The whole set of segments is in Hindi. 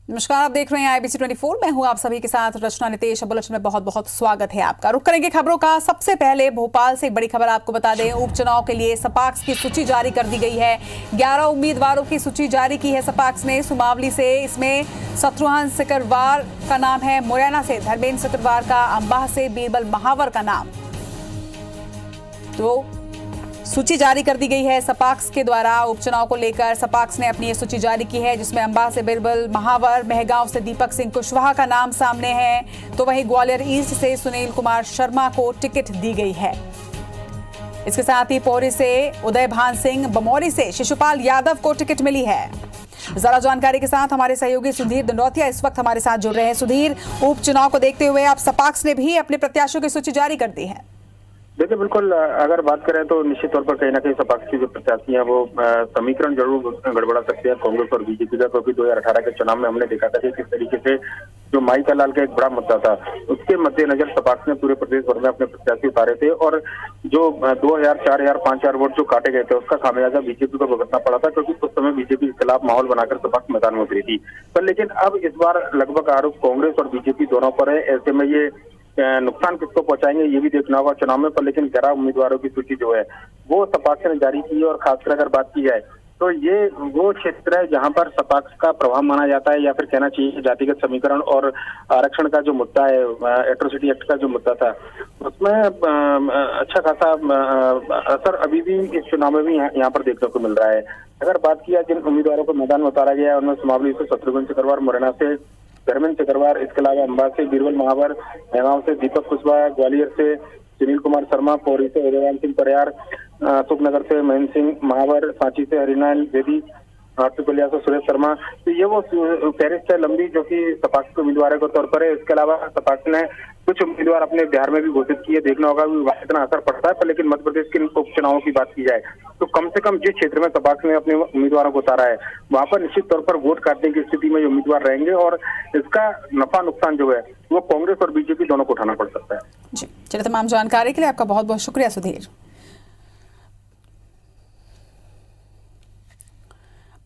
नमस्कार, आप देख रहे हैं IBC 24। मैं हूं आप सभी के साथ रचना नितेश। बुलेटिन में बहुत बहुत स्वागत है आपका। रुक करेंगे खबरों का। सबसे पहले भोपाल से एक बड़ी खबर आपको बता दें। उपचुनाव के लिए सपाक्स की सूची जारी कर दी गई है। 11 उम्मीदवारों की सूची जारी की है सपाक्स ने। सुमावली से इसमें शत्रुघ्न सिकरवार का नाम है, मुरैना से धर्मेंद्र सिकरवार का, अंबाह से बीरबल महावर का नाम। तो सूची जारी कर दी गई है सपाक्स के द्वारा। उपचुनाव को लेकर सपाक्स ने अपनी ये सूची जारी की है, जिसमें अंबाह से बीरबल महावर, मेहगांव से दीपक सिंह कुशवाहा का नाम सामने है। तो वहीं ग्वालियर ईस्ट से सुनील कुमार शर्मा को टिकट दी गई है। इसके साथ ही पौरी से उदय भान सिंह, बमौरी से शिशुपाल यादव को टिकट मिली है। ज्यादा जानकारी के साथ हमारे सहयोगी सुधीर दंडौतिया इस वक्त हमारे साथ जुड़ रहे हैं। सुधीर, उपचुनाव को देखते हुए अब सपाक्स ने भी अपने प्रत्याशियों की सूची जारी कर दी है। देखिए, बिल्कुल अगर बात करें तो निश्चित तौर पर कहीं ना कहीं सपाक्स की जो प्रत्याशी हैं वो समीकरण जरूर गड़बड़ा सकते हैं कांग्रेस और बीजेपी का, क्योंकि 2018 के चुनाव में हमने देखा था कि किस तरीके से जो माइका लाल का एक बड़ा मुद्दा था, उसके मद्देनजर सपाक्स ने पूरे प्रदेश भर में अपने प्रत्याशी उतारे थे और जो 2000, 4000, 5000 वोट जो काटे गए थे उसका खामियाजा बीजेपी को भुगतना पड़ा था, क्योंकि उस समय बीजेपी के खिलाफ माहौल बनाकर सपाक्स मैदान में उतरी थी। पर लेकिन अब इस बार लगभग आरोप कांग्रेस और बीजेपी दोनों पर है। ऐसे में ये नुकसान किसको पहुंचाएंगे ये भी देखना होगा चुनाव में। पर लेकिन 11 उम्मीदवारों की सूची जो है वो सपाक्स ने जारी की है और खासकर अगर बात की जाए तो ये वो क्षेत्र है जहां पर सपाक्स का प्रभाव माना जाता है, या फिर कहना चाहिए जातिगत समीकरण और आरक्षण का जो मुद्दा है, एट्रोसिटी एक्ट का जो मुद्दा था, उसमें अच्छा खासा असर अभी भी इस चुनाव में भी यहाँ पर देखने को मिल रहा है। अगर बात की जाए जिन उम्मीदवारों को मैदान में उतारा गया है उनमें सुमावली से शत्रुघ्न सिकरवार, मुरैना से धर्मेंद्र सिकरवार, इसके अलावा अंबाह से बीरबल महावर, मेहगांव से दीपक कुशवाहा, ग्वालियर से सुनील कुमार शर्मा, पौरी से उदयवान सिंह परियार, अशोकनगर से महेंद्र सिंह महावर, सांची से हरिनारायण बेदी, पिपलिया से सुरेश शर्मा। तो ये वो फहरिस्त है लंबी जो कि सपाक्स के उम्मीदवार के तौर पर है। इसके अलावा सपाक्स ने कुछ उम्मीदवार अपने बिहार में भी घोषित किए। देखना होगा कितना असर पड़ता है। पर लेकिन मध्य प्रदेश के उपचुनावों की बात की जाए तो कम से कम जिस क्षेत्र में सपाक्स ने अपने उम्मीदवारों को उतारा है वहां पर निश्चित तौर पर वोट काटने की स्थिति में उम्मीदवार रहेंगे और इसका नफा नुकसान जो है वो कांग्रेस और बीजेपी दोनों को उठाना पड़ सकता है। जी चलिए, तमाम जानकारी के लिए आपका बहुत बहुत शुक्रिया सुधीर।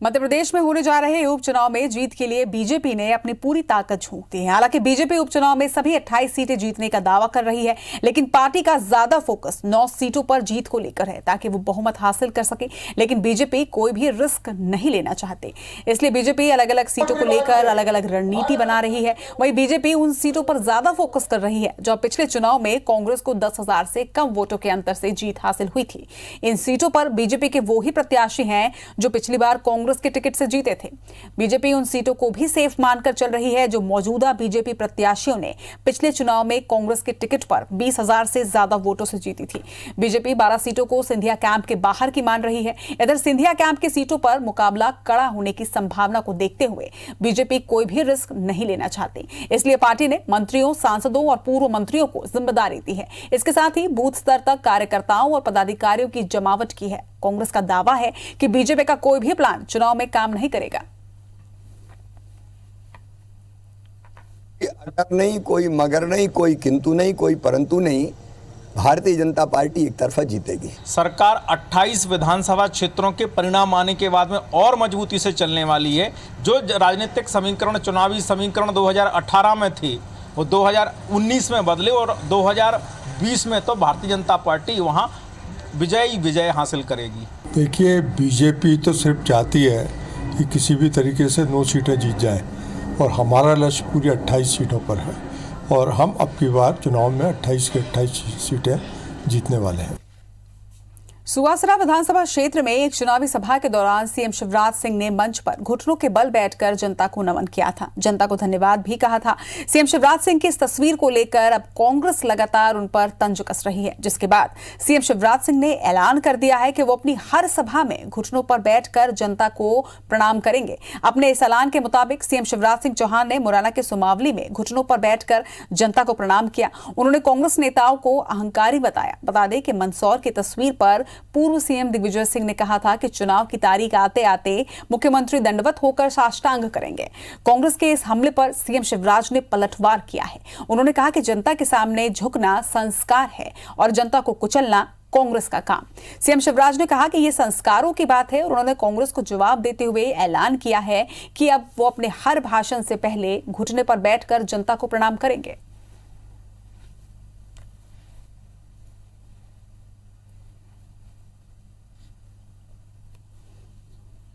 मध्य प्रदेश में होने जा रहे उपचुनाव में जीत के लिए बीजेपी ने अपनी पूरी ताकत झोंक दी है। हालांकि बीजेपी उपचुनाव में सभी 28 सीटें जीतने का दावा कर रही है, लेकिन पार्टी का ज्यादा फोकस 9 सीटों पर जीत को लेकर है ताकि वो बहुमत हासिल कर सके। लेकिन बीजेपी कोई भी रिस्क नहीं लेना चाहते, इसलिए बीजेपी अलग अलग सीटों को लेकर अलग अलग रणनीति बना रही है। वहीं बीजेपी उन सीटों पर ज्यादा फोकस कर रही है जो पिछले चुनाव में कांग्रेस को 10,000 से कम वोटों के अंतर से जीत हासिल हुई थी। इन सीटों पर बीजेपी के वो ही प्रत्याशी हैं जो पिछली बार कांग्रेस के टिकट से जीते थे। बीजेपी उन सीटों को भी सेफ मानकर चल रही है जो मौजूदा बीजेपी प्रत्याशियों ने पिछले चुनाव में कांग्रेस के टिकट पर 20,000 से ज्यादा वोटों से जीती थी। बीजेपी 12 सीटों को सिंधिया कैंप के बाहर की मान रही है। इधर सिंधिया कैंप की सीटों पर मुकाबला कड़ा होने की संभावना को देखते हुए बीजेपी कोई भी रिस्क नहीं लेना चाहती, इसलिए पार्टी ने मंत्रियों, सांसदों और पूर्व मंत्रियों को जिम्मेदारी दी है। इसके साथ ही बूथ स्तर तक कार्यकर्ताओं और पदाधिकारियों की जमावट की है। कांग्रेस का दावा है कि बीजेपी का कोई भी प्लान चुनाव में काम नहीं करेगा। अगर नहीं, कोई मगर नहीं, कोई किंतु नहीं, कोई परंतु नहीं, भारतीय जनता पार्टी एक तरफा जीतेगी। सरकार 28 विधानसभा क्षेत्रों के परिणाम आने के बाद में और मजबूती से चलने वाली है। जो राजनीतिक समीकरण, चुनावी समीकरण 2018 में थे वो 2019 में बदले और 2020 में तो भारतीय जनता पार्टी वहां विजय हासिल करेगी। देखिए, बीजेपी तो सिर्फ चाहती है कि किसी भी तरीके से 9 सीटें जीत जाए और हमारा लक्ष्य पूरी 28 सीटों पर है और हम अब की बार चुनाव में 28 के 28 सीटें जीतने वाले हैं। सुवासरा विधानसभा क्षेत्र में एक चुनावी सभा के दौरान सीएम शिवराज सिंह ने मंच पर घुटनों के बल बैठकर जनता को नमन किया था, जनता को धन्यवाद भी कहा था। सीएम शिवराज सिंह की इस तस्वीर को लेकर अब कांग्रेस लगातार उन पर तंज कस रही है, जिसके बाद सीएम शिवराज सिंह ने ऐलान कर दिया है कि वो अपनी हर सभा में घुटनों पर बैठकर जनता को प्रणाम करेंगे। अपने इस ऐलान के मुताबिक सीएम शिवराज सिंह चौहान ने मुरैना के सुमावली में घुटनों पर बैठकर जनता को प्रणाम किया। उन्होंने कांग्रेस नेताओं को अहंकारी बताया। बता दें कि मंदसौर की तस्वीर पर पूर्व सीएम दिग्विजय सिंह ने कहा था कि चुनाव की तारीख आते आते मुख्यमंत्री दंडवत होकर साष्टांग करेंगे। कांग्रेस के इस हमले पर सीएम शिवराज ने पलटवार किया है। उन्होंने कहा कि जनता के सामने झुकना संस्कार है और जनता को कुचलना कांग्रेस का काम। सीएम शिवराज ने कहा कि ये संस्कारों की बात है और उन्होंने कांग्रेस को जवाब देते हुए ऐलान किया है कि अब वो अपने हर भाषण से पहले घुटने पर बैठकर जनता को प्रणाम करेंगे।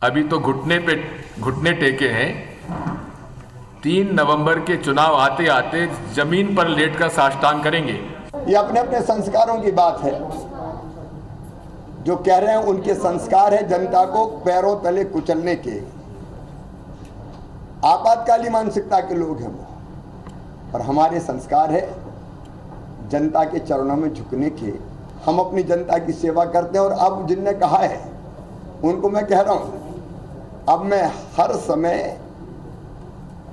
अभी तो घुटने टेके हैं। 3 नवंबर के चुनाव आते आते जमीन पर लेटकर साष्टांग करेंगे। ये अपने अपने संस्कारों की बात है। जो कह रहे हैं उनके संस्कार है जनता को पैरों तले कुचलने के। आपातकालीन मानसिकता के लोग हैं वो, और हमारे संस्कार है जनता के चरणों में झुकने के। हम अपनी जनता की सेवा करते हैं। और अब जिनने कहा है उनको मैं कह रहा हूं, अब मैं हर समय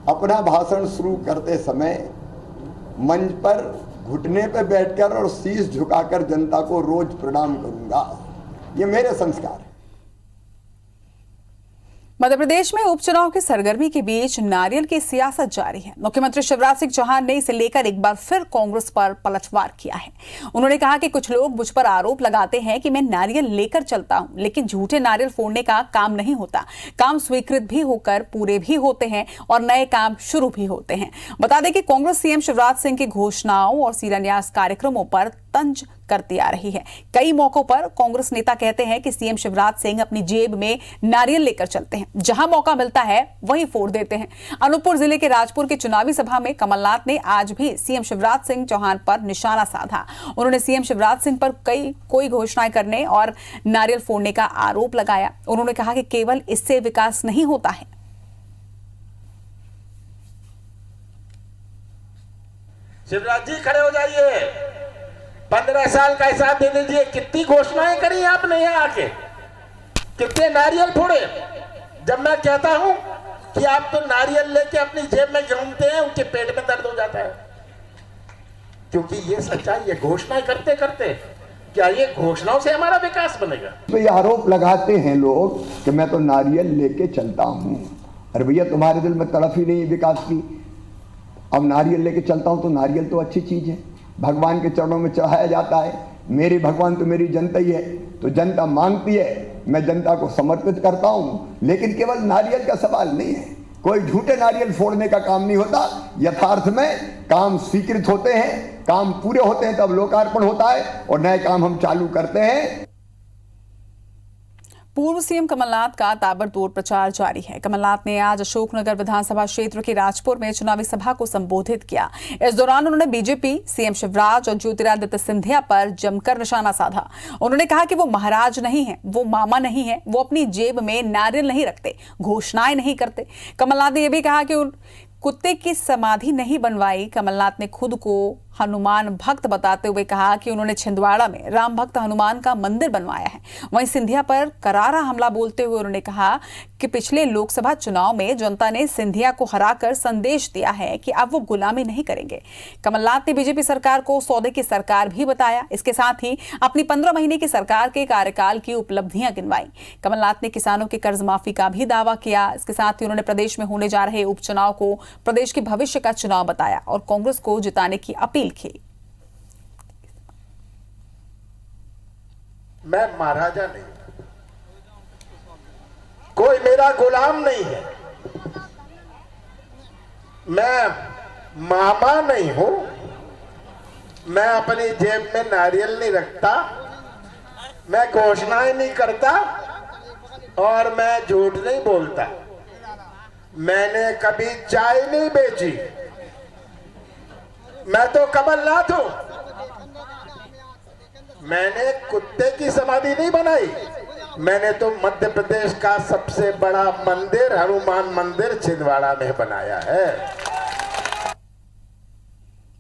अपना भाषण शुरू करते समय मंच पर घुटने पर बैठकर और शीश झुकाकर जनता को रोज प्रणाम करूंगा। ये मेरे संस्कार है। मध्य प्रदेश में उपचुनाव की सरगर्मी के बीच नारियल की सियासत जारी है। मुख्यमंत्री शिवराज सिंह चौहान ने इसे लेकर एक बार फिर कांग्रेस पर पलटवार किया है। उन्होंने कहा कि कुछ लोग मुझ पर आरोप लगाते हैं कि मैं नारियल लेकर चलता हूं, लेकिन झूठे नारियल फोड़ने का काम नहीं होता। काम स्वीकृत भी होकर पूरे भी होते हैं और नए काम शुरू भी होते हैं। बता दें कि कांग्रेस सीएम शिवराज सिंह की घोषणाओं और शिलान्यास कार्यक्रमों पर तंज करती आ रही है। कई मौकों पर कांग्रेस नेता कहते हैं कि सीएम शिवराज सिंह अपनी जेब में नारियल लेकर चलते हैं, जहां मौका मिलता है वहीं फोड़ देते हैं। अनूपपुर जिले के राजपुर की चुनावी सभा में कमलनाथ ने आज भी सीएम शिवराज सिंह चौहान पर निशाना साधा। उन्होंने सीएम शिवराज सिंह पर कोई घोषणाएं करने और नारियल फोड़ने का आरोप लगाया। उन्होंने कहा कि केवल इससे विकास नहीं होता है। शिवराज जी खड़े हो जाइए, 15 साल का हिसाब दे दीजिए। कितनी घोषणाएं करी आपने यहाँ आके, कितने नारियल फोड़े। जब मैं कहता हूं कि आप तो नारियल लेके अपनी जेब में घूमते हैं, उनके पेट में दर्द हो जाता है, क्योंकि ये सच्चाई है। घोषणाएं करते करते क्या ये घोषणाओं से हमारा विकास बनेगा? तो ये आरोप लगाते हैं लोग कि मैं तो नारियल लेके चलता हूं। अरे भैया, तुम्हारे दिल में तड़फ ही नहीं विकास की। अब नारियल लेके चलता हूं तो नारियल तो अच्छी चीज है, भगवान के चरणों में चढ़ाया जाता है। मेरे भगवान तो मेरी जनता ही है, तो जनता मांगती है, मैं जनता को समर्पित करता हूं। लेकिन केवल नारियल का सवाल नहीं है, कोई झूठे नारियल फोड़ने का काम नहीं होता। यथार्थ में काम स्वीकृत होते हैं, काम पूरे होते हैं, तब लोकार्पण होता है और नए काम हम चालू करते हैं। पूर्व सीएम कमलनाथ का ताबड़तोड़ प्रचार जारी है। कमलनाथ ने आज अशोकनगर विधानसभा क्षेत्र के राजपुर में चुनावी सभा को संबोधित किया। इस दौरान उन्होंने बीजेपी, सीएम शिवराज और ज्योतिरादित्य सिंधिया पर जमकर निशाना साधा। उन्होंने कहा कि वो महाराज नहीं है, वो मामा नहीं है, वो अपनी जेब में नारियल नहीं रखते, घोषणाएं नहीं करते। कमलनाथ ने यह भी कहा कि कुत्ते की समाधि नहीं बनवाई। कमलनाथ ने खुद को हनुमान भक्त बताते हुए कहा कि उन्होंने छिंदवाड़ा में राम भक्त हनुमान का मंदिर बनवाया है। वहीं सिंधिया पर करारा हमला बोलते हुए उन्होंने कहा कि पिछले लोकसभा चुनाव में जनता ने सिंधिया को हराकर संदेश दिया है कि अब वो गुलामी नहीं करेंगे। कमलनाथ ने बीजेपी सरकार को सौदे की सरकार भी बताया। इसके साथ ही अपनी 15 महीने की सरकार के कार्यकाल की उपलब्धियां गिनवाई। कमलनाथ ने किसानों के कर्ज माफी का भी दावा किया। इसके साथ ही उन्होंने प्रदेश में होने जा रहे उपचुनाव को प्रदेश के भविष्य का चुनाव बताया और कांग्रेस को जिताने की अपील की। मैं महाराजा नहीं, कोई मेरा गुलाम नहीं है, मैं मामा नहीं हूं, मैं अपनी जेब में नारियल नहीं रखता, मैं घोषणाएं नहीं करता और मैं झूठ नहीं बोलता। मैंने कभी चाय नहीं बेची। मैं तो कमलनाथ हूं। मैंने कुत्ते की समाधि नहीं बनाई। मैंने तो मध्य प्रदेश का सबसे बड़ा मंदिर, हनुमान मंदिर, छिंदवाड़ा में बनाया है।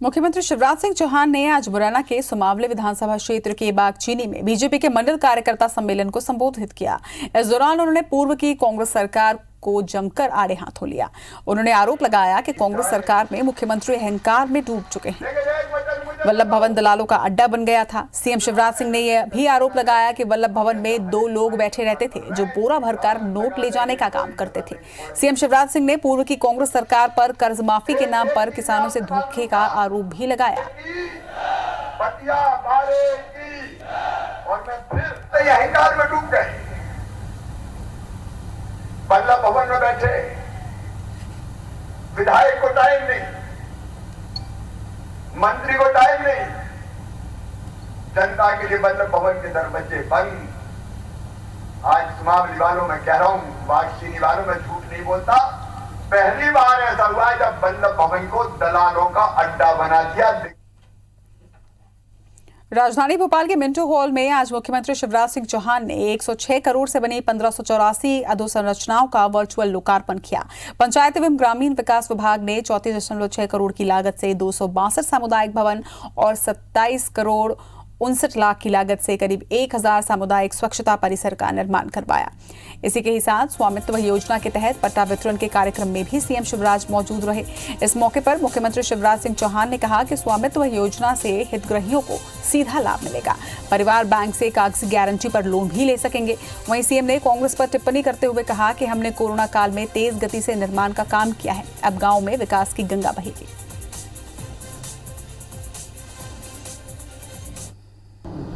मुख्यमंत्री शिवराज सिंह चौहान ने आज मुरैना के सुमावले विधानसभा क्षेत्र के बागचीनी में बीजेपी के मंडल कार्यकर्ता सम्मेलन को संबोधित किया। इस दौरान उन्होंने पूर्व की कांग्रेस सरकार को जमकर आड़े हाथों लिया। उन्होंने आरोप लगाया कि कांग्रेस सरकार में मुख्यमंत्री अहंकार में डूब चुके हैं। वल्लभ भवन दलालों का अड्डा बन गया था। सीएम शिवराज सिंह ने यह भी आरोप लगाया कि वल्लभ भवन में 2 लोग बैठे रहते थे जो बोरा भरकर नोट ले जाने का काम करते थे। सीएम शिवराज सिंह ने पूर्व की कांग्रेस सरकार पर कर्ज माफी के नाम पर किसानों से धोखे का आरोप भी लगाया। और मैं फिर यही कार में डूब गए। बल्लभ भवन में बैठे विधायक को टाइम नहीं, मंत्री को टाइम नहीं, जनता के लिए बल्लभ भवन के दरवाजे बंद। आज सुमावली वालों में कह रहा हूं, बागचीनी वालों में झूठ नहीं बोलता। पहली बार ऐसा हुआ जब बल्लभ भवन को दलालों का अड्डा बना दिया। राजधानी भोपाल के मिंटो हॉल में आज मुख्यमंत्री शिवराज सिंह चौहान ने 106 करोड़ से बनी 1584 अधोसंरचनाओं का वर्चुअल लोकार्पण किया। पंचायत एवं ग्रामीण विकास विभाग ने 34.6 करोड़ की लागत से 262 सामुदायिक भवन और 27 करोड़ 59 लाख की लागत से करीब 1000 सामुदायिक स्वच्छता परिसर का निर्माण करवाया। इसी के ही साथ स्वामित्व योजना के तहत पट्टा वितरण के कार्यक्रम में भी सीएम शिवराज मौजूद रहे। इस मौके पर मुख्यमंत्री शिवराज सिंह चौहान ने कहा कि स्वामित्व योजना से हितग्राहियों को सीधा लाभ मिलेगा। परिवार बैंक से कागजी गारंटी पर लोन भी ले सकेंगे। वहीं सीएम ने कांग्रेस पर टिप्पणी करते हुए कहा कि हमने कोरोना काल में तेज गति से निर्माण का काम किया है, अब गाँव में विकास की गंगा बहेगी।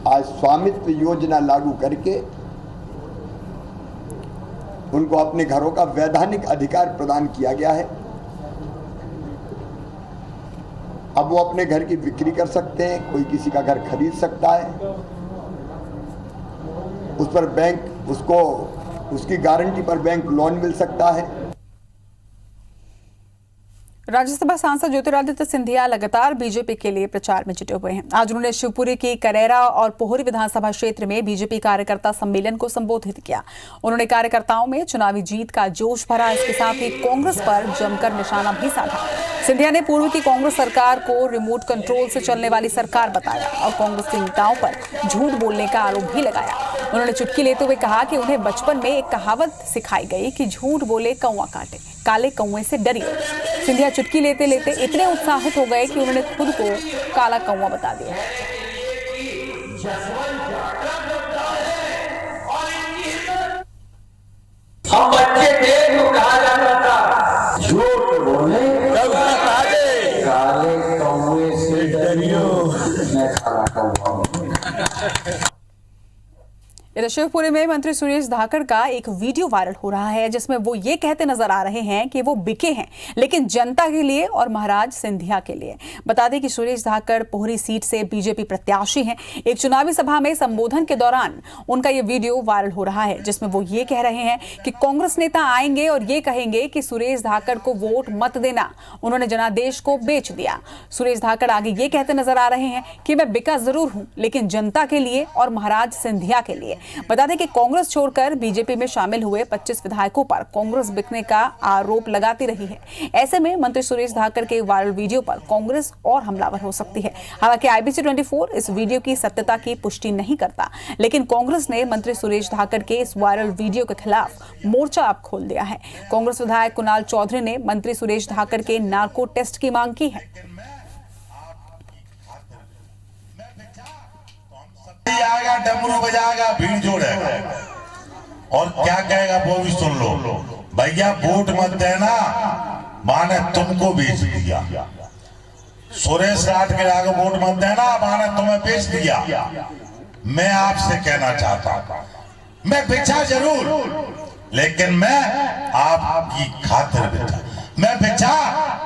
आज स्वामित्व योजना लागू करके उनको अपने घरों का वैधानिक अधिकार प्रदान किया गया है। अब वो अपने घर की बिक्री कर सकते हैं, कोई किसी का घर खरीद सकता है, उस पर बैंक उसको उसकी गारंटी पर बैंक लोन मिल सकता है। राज्यसभा सांसद ज्योतिरादित्य सिंधिया लगातार बीजेपी के लिए प्रचार में जुटे हुए हैं। आज उन्होंने शिवपुरी की करेरा और पोहरी विधानसभा क्षेत्र में बीजेपी कार्यकर्ता सम्मेलन को संबोधित किया। उन्होंने कार्यकर्ताओं में चुनावी जीत का जोश भरा। इसके साथ ही कांग्रेस पर जमकर निशाना भी साधा। सिंधिया ने पूर्व की कांग्रेस सरकार को रिमोट कंट्रोल से चलने वाली सरकार बताया और कांग्रेस के नेताओं पर झूठ बोलने का आरोप भी लगाया। उन्होंने चुटकी लेते हुए कहा कि उन्हें बचपन में एक कहावत सिखाई गई कि झूठ बोले कौवा काटे, काले कौवे से डरिए। सिंधिया चुटकी लेते लेते इतने उत्साहित हो गए कि उन्होंने खुद को काला कौवा बता दिया। हम बच्चे थे तो कहा जाता था झूठ बोले काले कौवे से डरियो, मैं काला कौवा हूं। इधर शिवपुरी में मंत्री सुरेश धाकड़ का एक वीडियो वायरल हो रहा है जिसमें वो ये कहते नजर आ रहे हैं कि वो बिके हैं, लेकिन जनता के लिए और महाराज सिंधिया के लिए। बता दें कि सुरेश धाकड़ पोहरी सीट से बीजेपी प्रत्याशी हैं। एक चुनावी सभा में संबोधन के दौरान उनका ये वीडियो वायरल हो रहा है जिसमें वो ये कह रहे हैं कि कांग्रेस नेता आएंगे और ये कहेंगे कि सुरेश धाकड़ को वोट मत देना, उन्होंने जनादेश को बेच दिया। सुरेश धाकड़ आगे ये कहते नजर आ रहे हैं कि मैं बिका जरूर हूं, लेकिन जनता के लिए और महाराज सिंधिया के लिए। बता दें कि कांग्रेस छोड़कर बीजेपी में शामिल हुए 25 विधायकों पर कांग्रेस बिकने का आरोप लगाती रही है। ऐसे में मंत्री सुरेश धाकड़ के वायरल वीडियो पर कांग्रेस और हमलावर हो सकती है। हालांकि IBC 24 इस वीडियो की सत्यता की पुष्टि नहीं करता, लेकिन कांग्रेस ने मंत्री सुरेश धाकड़ के इस वायरल वीडियो के खिलाफ मोर्चा अब खोल दिया है। कांग्रेस विधायक कुणाल चौधरी ने मंत्री सुरेश धाकड़ के नार्को टेस्ट की मांग की है। आएगा, डमरू बजाएगा, भीड़ जोड़ेगा और क्या कहेगा वो भी सुन लो। भैया वोट मत देना, माने तुमको बेच दिया। सुरेश राठ के आगे वोट मत देना, माने तुम्हें बेच दिया। मैं आपसे कहना चाहता हूं, मैं बेचा जरूर, लेकिन मैं आपकी खातिर बेचा। मैं बेचा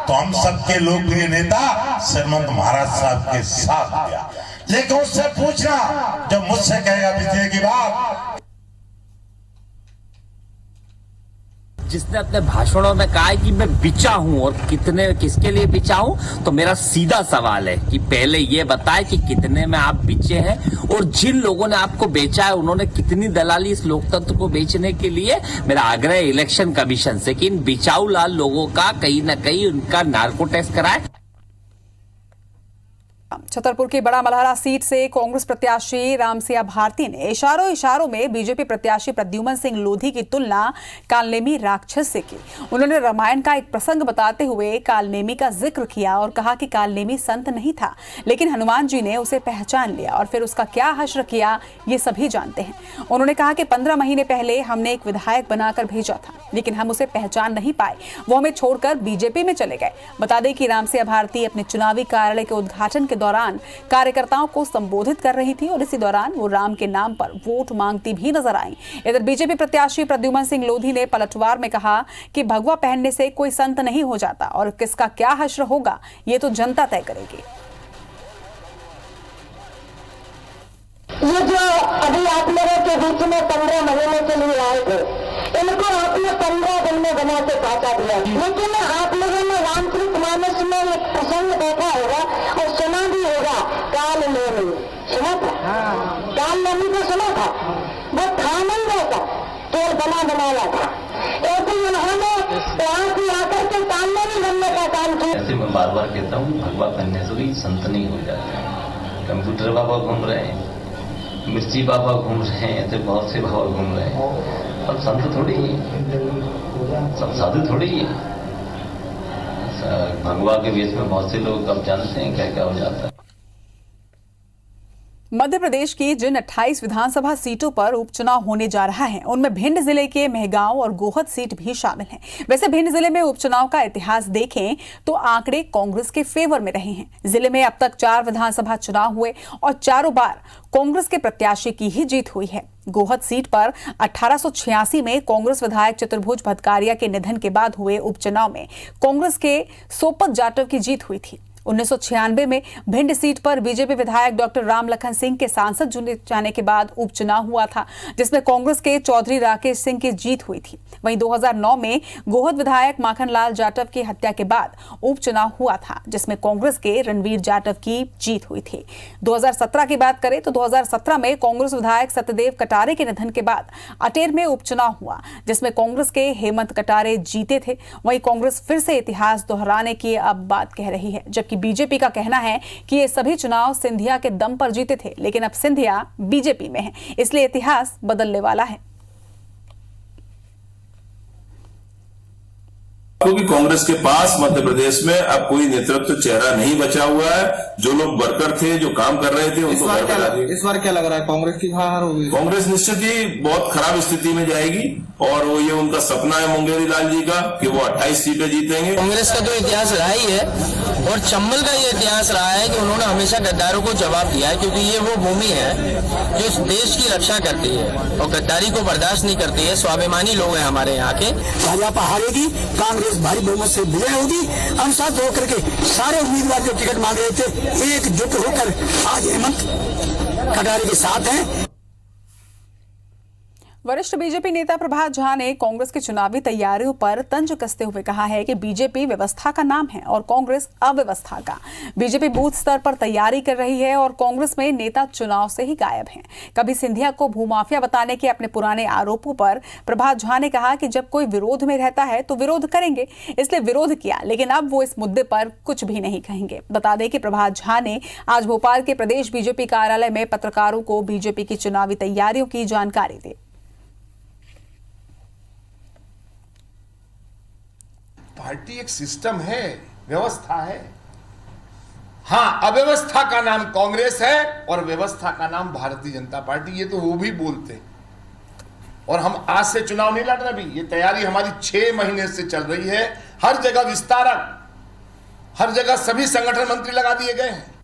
तो हम सबके लोकप्रिय नेता श्रीमंत महाराज साहब के साथ गया, लेकिन उससे पूछना जब मुझसे कहेगा विजय की बात। जिसने अपने भाषणों में कहा है कि मैं बिचा हूं और कितने किसके लिए बिचा हूं, तो मेरा सीधा सवाल है कि पहले ये बताए कि कितने में आप बिचे हैं और जिन लोगों ने आपको बेचा है उन्होंने कितनी दलाली इस लोकतंत्र को बेचने के लिए। मेरा आग्रह इलेक्शन कमीशन से कि इन बिचाऊ लाल लोगों का कहीं न कहीं उनका नार्को टेस्ट कराए। छतरपुर की बड़ा मलहरा सीट से कांग्रेस प्रत्याशी रामसिया भारती ने इशारों में बीजेपी प्रत्याशी प्रद्युमन सिंह लोधी की तुलना कालनेमी राक्षस से की। उन्होंने रामायण का एक प्रसंग बताते हुए कालनेमी का जिक्र किया और कहा कि कालनेमी संत नहीं था, लेकिन हनुमान जी ने उसे पहचान लिया और फिर उसका क्या हश्र किया ये सभी जानते हैं। उन्होंने कहा कि 15 महीने पहले हमने एक विधायक बनाकर भेजा था, लेकिन हम उसे पहचान नहीं पाए, वो हमें छोड़कर बीजेपी में चले गए। बता दें कि रामसिया भारती अपने चुनावी कार्यालय के उद्घाटन के दौरान कार्यकर्ताओं को संबोधित कर रही थी और इसी दौरान वो राम के नाम पर वोट मांगती भी नजर आई। इधर बीजेपी प्रत्याशी प्रद्युमन सिंह लोधी ने पलटवार में कहा कि भगवा पहनने से कोई संत नहीं हो जाता और किसका क्या हश्र होगा ये तो जनता तय करेगी। ये जो अभी आप लोगों के बीच में 15 महीने के लिए आए थे, इनको आपने 15 दिन में बना के पहुंचा दिया। लेकिन आप लोगों ने रामचरितमानस में एक प्रसंग देखा होगा और सुना भी होगा, काल नेमी सुना था? काल नेमी को सुना था? वो था नहीं रहता, केवल बना बनाया था। ऐसे उन्होंने यहाँ से आकर के काल नेमी बनने का काम किया। ऐसे मैं बार बार कहता हूँ, भगवा पहनने से भी संत नहीं हो जाते। कंप्यूटर बाबा घूम रहे हैं, मिर्ची बाबा घूम रहे हैं, ऐसे बहुत से बाबा घूम रहे हैं, अब संत थोड़ी सब साधु थोड़ी है। भगवा के बीच में बहुत से लोग अब जानते हैं क्या क्या हो जाता है। मध्य प्रदेश की जिन 28 विधानसभा सीटों पर उपचुनाव होने जा रहा है उनमें भिंड जिले के मेहगांव और गोहद सीट भी शामिल हैं। वैसे भिंड जिले में उपचुनाव का इतिहास देखें तो आंकड़े कांग्रेस के फेवर में रहे हैं। जिले में अब तक 4 विधानसभा चुनाव हुए और चारों बार कांग्रेस के प्रत्याशी की ही जीत हुई है। गोहद सीट पर 1886 में कांग्रेस विधायक चतुर्भुज भटकारिया के निधन के बाद हुए उपचुनाव में कांग्रेस के सोपत जाटव की जीत हुई थी। 1996 में भिंड सीट पर बीजेपी विधायक डॉक्टर रामलखन सिंह के सांसद चुने जाने के बाद उपचुनाव हुआ था, जिसमें कांग्रेस के चौधरी राकेश सिंह की जीत हुई थी। वहीं 2009 में गोहद विधायक माखनलाल जाटव की हत्या के बाद उपचुनाव हुआ था, जिसमें कांग्रेस के रणवीर जाटव की जीत हुई थी। 2017 की बात करें तो 2017 में कांग्रेस विधायक सत्यदेव कटारे के निधन के बाद अटेर में उपचुनाव हुआ, जिसमें कांग्रेस के हेमंत कटारे जीते थे। वहीं कांग्रेस फिर से इतिहास दोहराने की अब बात कह रही है, जबकि बीजेपी का कहना है कि ये सभी चुनाव सिंधिया के दम पर जीते थे, लेकिन अब सिंधिया बीजेपी में है, इसलिए इतिहास बदलने वाला है। क्योंकि कांग्रेस के पास मध्य प्रदेश में अब कोई नेतृत्व चेहरा नहीं बचा हुआ है। जो लोग वर्कर थे, जो काम कर रहे थे, उनको घर बना दिया। इस बार क्या लग रहा है, कांग्रेस की हार होगी? कांग्रेस निश्चित ही बहुत खराब स्थिति में जाएगी और वो ये उनका सपना है मुंगेरी लाल जी का कि वो 28 सीटें जीतेंगे। कांग्रेस का तो इतिहास रहा ही है और चंबल का ये इतिहास रहा है कि उन्होंने हमेशा गद्दारों को जवाब दिया है, क्योंकि ये वो भूमि है जो इस देश की रक्षा करती है और गद्दारी को बर्दाश्त नहीं करती है। स्वाभिमानी लोग हैं हमारे यहाँ के। भाजपा हारेगी, कांग्रेस भारी बहुमत से विजय होगी। अनुशासित होकर के सारे उम्मीदवार जो टिकट मांग रहे थे एकजुट होकर आज हेमंत कटारे के साथ हैं। वरिष्ठ बीजेपी नेता प्रभात झा ने कांग्रेस की चुनावी तैयारियों पर तंज कसते हुए कहा है कि बीजेपी व्यवस्था का नाम है और कांग्रेस अव्यवस्था का। बीजेपी बूथ स्तर पर तैयारी कर रही है और कांग्रेस में नेता चुनाव से ही गायब हैं। कभी सिंधिया को भूमाफिया बताने के अपने पुराने आरोपों पर प्रभात झा ने कहा कि जब कोई विरोध में रहता है तो विरोध करेंगे, इसलिए विरोध किया, लेकिन अब वो इस मुद्दे पर कुछ भी नहीं कहेंगे। बता दें कि प्रभात झा ने आज भोपाल के प्रदेश बीजेपी कार्यालय में पत्रकारों को बीजेपी की चुनावी तैयारियों की जानकारी दी। पार्टी एक सिस्टम है, व्यवस्था है। हाँ, अव्यवस्था का नाम कांग्रेस है और व्यवस्था का नाम भारतीय जनता पार्टी। ये तो वो भी बोलते। और हम आज से चुनाव नहीं लड़ रहे भी, ये तैयारी हमारी 6 महीने से चल रही है। हर जगह विस्तारक, हर जगह सभी संगठन मंत्री लगा दिए गए हैं।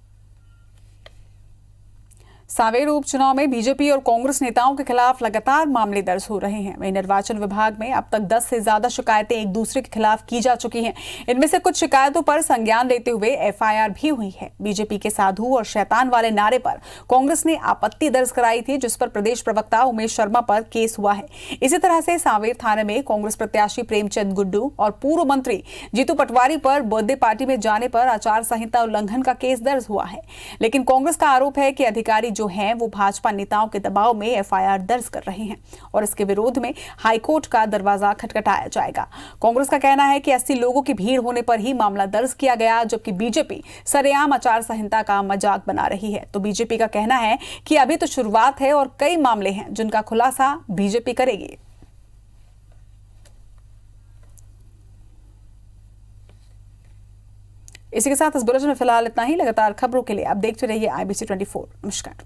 सांवेर उपचुनाव में बीजेपी और कांग्रेस नेताओं के खिलाफ लगातार मामले दर्ज हो रहे हैं। वहीं निर्वाचन विभाग में अब तक 10 से ज्यादा शिकायतें एक दूसरे के खिलाफ की जा चुकी हैं। इनमें से कुछ शिकायतों पर संज्ञान लेते हुए एफआईआर भी हुई है। बीजेपी के साधु और शैतान वाले नारे पर कांग्रेस ने आपत्ति दर्ज कराई थी, जिस पर प्रदेश प्रवक्ता उमेश शर्मा पर केस हुआ है। इसी तरह से सांवेर थाने में कांग्रेस प्रत्याशी प्रेमचंद गुड्डू और पूर्व मंत्री जीतू पटवारी पर बर्थडे पार्टी में जाने पर आचार संहिता उल्लंघन का केस दर्ज हुआ है। लेकिन कांग्रेस का आरोप है कि अधिकारी जो हैं वो भाजपा नेताओं के दबाव में एफआईआर दर्ज कर रहे हैं और इसके विरोध में हाईकोर्ट का दरवाजा खटखटाया जाएगा। कांग्रेस का कहना है कि 80 लोगों की भीड़ होने पर ही मामला दर्ज किया गया, जबकि बीजेपी सरेआम आचार संहिता का मजाक बना रही है। तो बीजेपी का कहना है कि अभी तो शुरुआत है और कई मामले हैं जिनका खुलासा बीजेपी करेगी। इसी के साथ इस बुलेटिन में फिलहाल इतना ही। लगातार खबरों के लिए आप देखते रहिए IBC 24। नमस्कार।